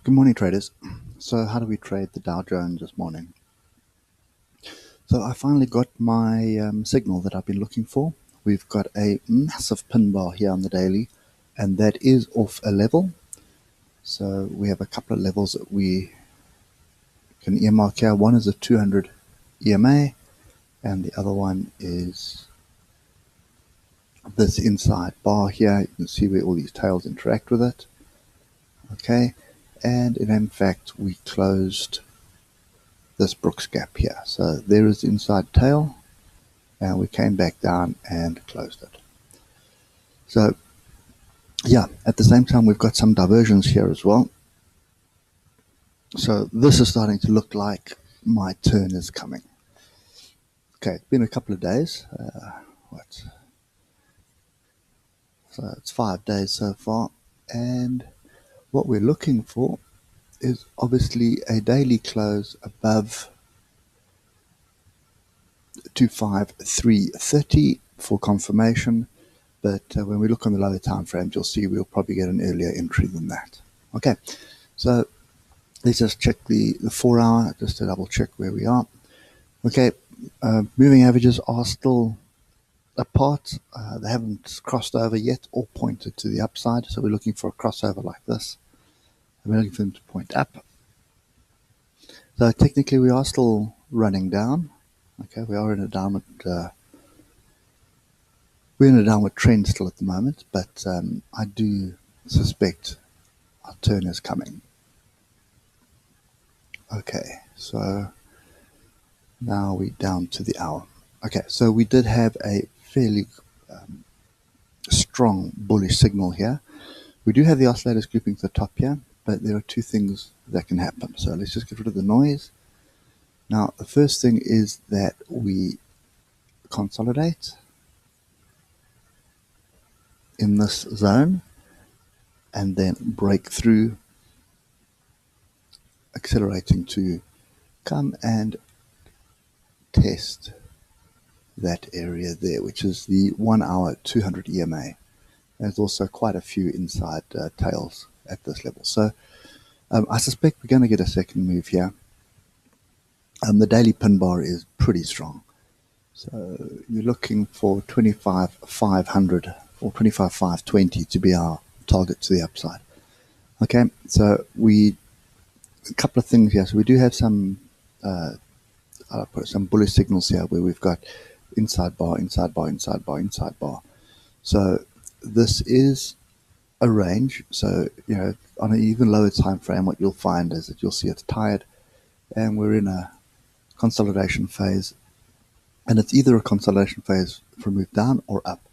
Good morning, traders. So how do we trade the Dow Jones this morning? So I finally got my signal that I've been looking for. We've got a massive pin bar here on the daily, and that is off a level. So we have a couple of levels that we can earmark here. One is a 200 EMA, and the other one is this inside bar here. You can see where all these tails interact with it. Okay, and in fact we closed this Brooks gap here. So there is the inside tail, and we came back down and closed it. So yeah, at the same time we've got some diversions here as well. So this is starting to look like my turn is coming. Okay, it's been a couple of days. So it's 5 days so far, and what we're looking for is obviously a daily close above 25330 for confirmation, but when we look on the lower time frames, you'll see we'll probably get an earlier entry than that. Okay, so let's just check the 4 hour just to double check where we are. Okay, moving averages are still apart. They haven't crossed over yet or pointed to the upside, so we're looking for a crossover like this. We're looking for them to point up. So technically we are still running down. Okay, we are in a downward we're in a downward trend still at the moment, but I do suspect our turn is coming. Okay, so now we're down to the hour. Okay, so we did have a fairly strong bullish signal here. We do have the oscillators grouping to the top here, but there are two things that can happen. So let's just get rid of the noise. Now, the first thing is that we consolidate in this zone and then break through, accelerating to come and test that area there, which is the 1 hour 200 EMA. There's also quite a few inside tails at this level. So I suspect we're going to get a second move here. The daily pin bar is pretty strong. So you're looking for 25,500 or 25,520 to be our target to the upside. Okay, so a couple of things here. So we do have some I'll put some bullish signals here where we've got inside bar, inside bar, inside bar, inside bar. So this is a range. So, you know, on an even lower time frame, what you'll find is that you'll see it's tired and we're in a consolidation phase, and it's either a consolidation phase for a move down or up.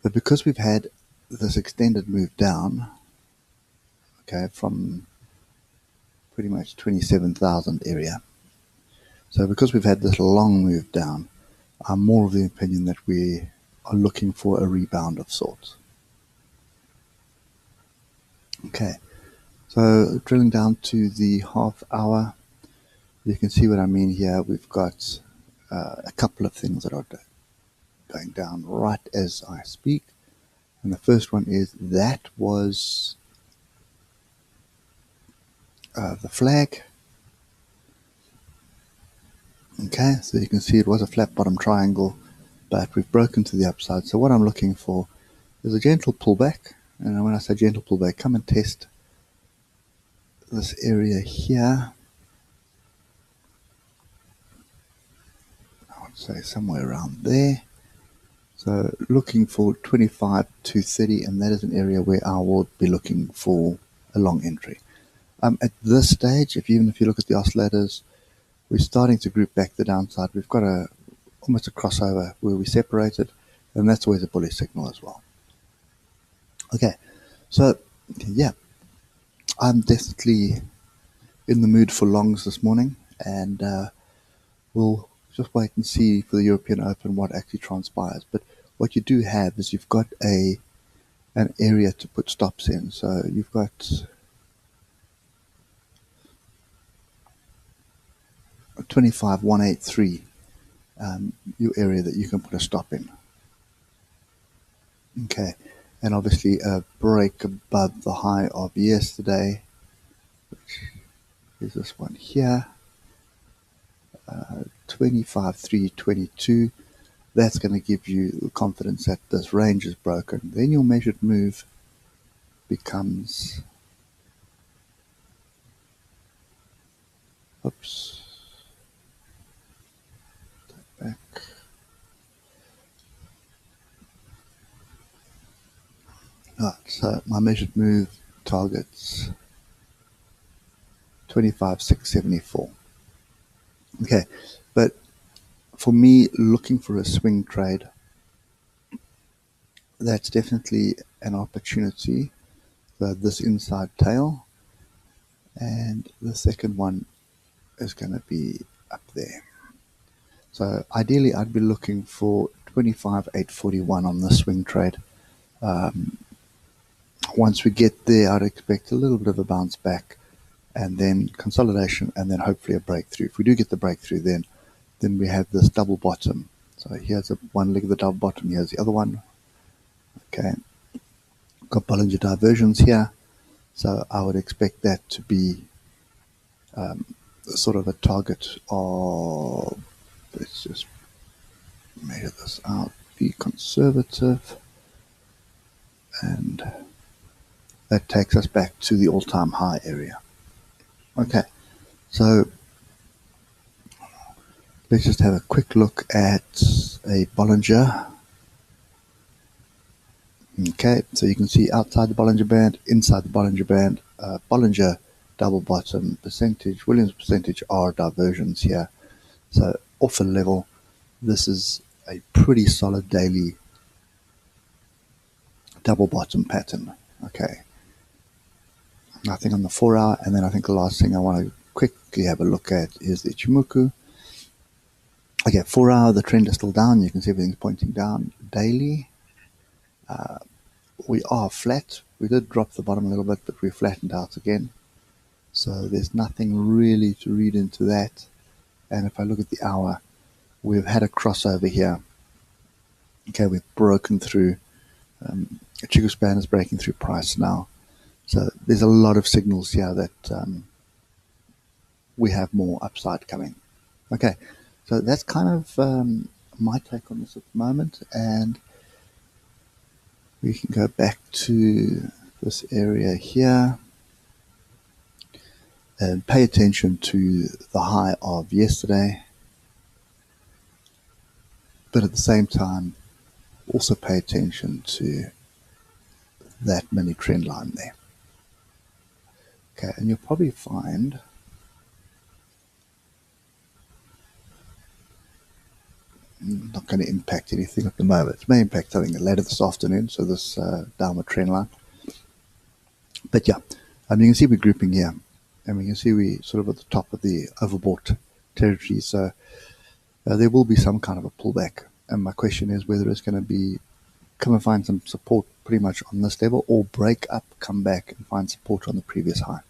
But because we've had this extended move down, okay, from pretty much 27,000 area, so because we've had this long move down, I'm more of the opinion that we are looking for a rebound of sorts. Okay, so drilling down to the half hour, you can see what I mean here. We've got a couple of things that are going down right as I speak. And the first one is that was the flag. Okay, so you can see it was a flat bottom triangle, but we've broken to the upside. So what I'm looking for is a gentle pullback. And when I say gentle pullback, come and test this area here. I would say somewhere around there. So looking for 25 to 30, and that is an area where I would be looking for a long entry. At this stage, even if you look at the oscillators, we're starting to group back the downside. We've got almost a crossover where we separated, and that's always a bullish signal as well. Okay, so yeah, I'm definitely in the mood for longs this morning, and we'll just wait and see for the European Open what actually transpires. But what you do have is you've got an area to put stops in. So you've got 25,183, your area that you can put a stop in. Okay, and obviously a break above the high of yesterday, which There's this one here, 25.322. That's going to give you confidence that this range is broken. Then your measured move becomes, oops, back. Right, so my measured move targets 25,674. Okay, but for me, looking for a swing trade, that's definitely an opportunity. So this inside tail, and the second one is going to be up there. So ideally, I'd be looking for 25,841 on the swing trade. Once we get there, I'd expect a little bit of a bounce back, and then consolidation, and then hopefully a breakthrough. If we do get the breakthrough, then we have this double bottom. So here's one leg of the double bottom, here's the other one. Okay, got Bollinger diversions here, so I would expect that to be sort of a target of, let's just measure this out, be conservative, and that takes us back to the all-time high area. Okay, so let's just have a quick look at a Bollinger. Okay, so you can see outside the Bollinger Band, inside the Bollinger Band, Bollinger double bottom percentage, Williams percentage R diversions here. So off a level, this is a pretty solid daily double bottom pattern. Okay, nothing on the 4 hour, and then I think the last thing I want to quickly have a look at is the ichimoku. Okay, 4 hour, the trend is still down. You can see everything's pointing down. Daily, we are flat. We did drop the bottom a little bit, but we flattened out again. So there's nothing really to read into that. And if I look at the hour, we've had a crossover here. Okay, we've broken through. Chico span is breaking through price now. So there's a lot of signals here that we have more upside coming. Okay, so that's kind of my take on this at the moment. And we can go back to this area here and pay attention to the high of yesterday, but at the same time also pay attention to that mini trend line there. Okay, and you'll probably find not going to impact anything at the moment. It may impact something later this afternoon, so this downward trend line. But yeah, you can see we're grouping here, and we can see we sort of at the top of the overbought territory. So there will be some kind of a pullback, and my question is whether it's going to be come and find some support pretty much on this level, or break up, come back and find support on the previous high.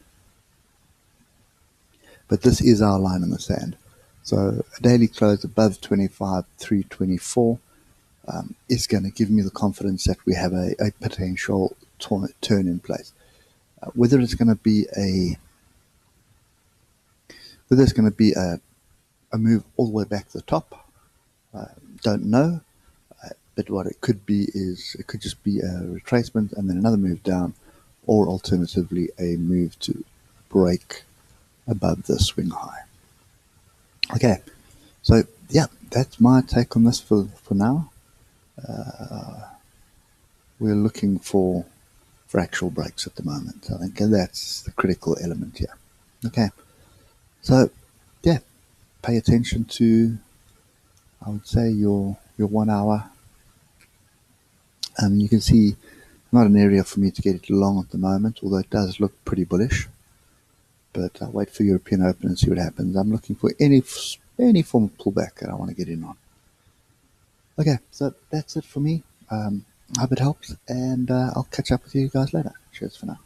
But this is our line in the sand. So a daily close above 25,324 is going to give me the confidence that we have a potential turn in place. Whether it's going to be a move all the way back to the top, don't know. But what it could be is it could just be a retracement and then another move down, or alternatively a move to break above the swing high. Okay, so yeah, that's my take on this for now. We're looking for actual breaks at the moment. I think that's the critical element here. Okay, so yeah, pay attention to, I would say, your 1 hour. You can see not an area for me to get it long at the moment, although it does look pretty bullish. But I'll wait for European Open and see what happens. I'm looking for any form of pullback that I want to get in on. Okay, so that's it for me. I hope it helps, and I'll catch up with you guys later. Cheers for now.